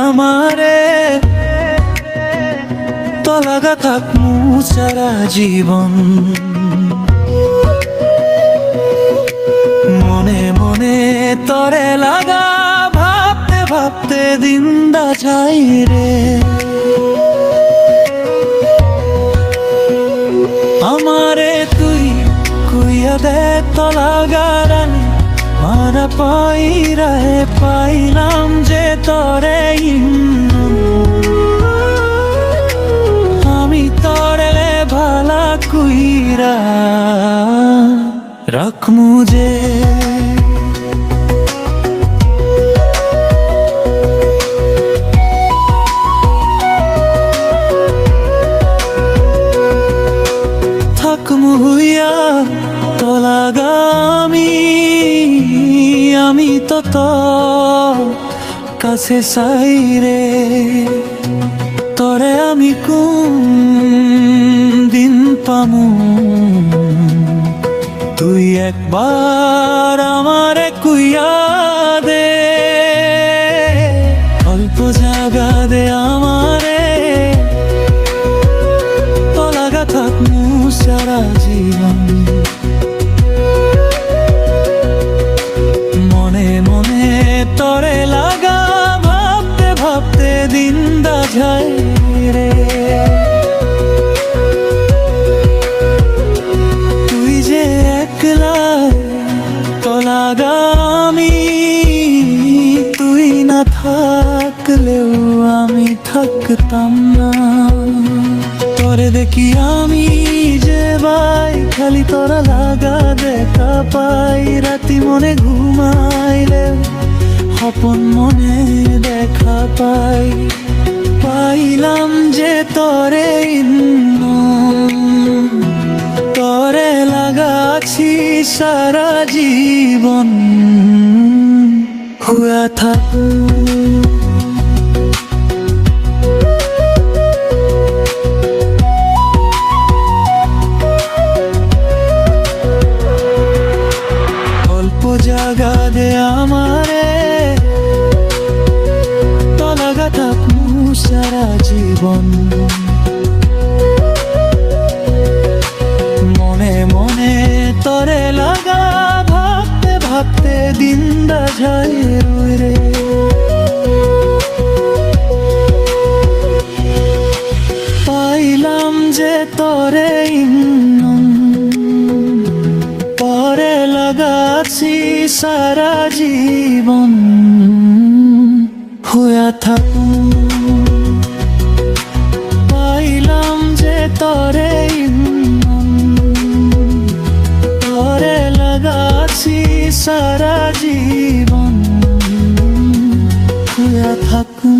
আমারে তলাগা থাকমু সারা জীবন। মনে মনে তরে লাগা ভাবতে ভাবতে দিনদা যাই রে। আমারে তুই কুইয়া দে তলাগা রানী মারা পাইরাহে পাইলাম যে তরে আমি তরে ভালা কুইরা রাখমু যে। থাকমু হইয়া তলাগামি আমি তো তোর কাছে চাই রে। তরে আমি কোন দিন পামু তুই একবার আমারে কুইয়া দে। অল্প জাগা দে আমারে তলাগা থাকমু সারা জীবন। মনে মনে তরে লাগা ভাবতে ভাবতে দিনদা যায় রে। তুই যে একলা তলাগা আমি তুই না থাকলেও আমি থাকতাম না। তরে দেখি আমি যে ভাই খালি তোরা লাগা দেখা পাই। রাতি মনে ঘুমাইলে স্বপন মনে দেখা পাই। পাইলাম যে তরে তরে লাগাছি সারা জীবন। হুয়া থাকু জাগা দে আমারে তলাগা থাকমু সারা জীবন। মনে মনে তরে লাগা ভাবতে ভাবতে দিনদা যায় রে। পাইলাম যে তরে পরে লাগাছি সারা জীবন। হইয়া থাকু পাইলাম যে তরে তরে লাগাছি সারা জীবন। হইয়া থাকু।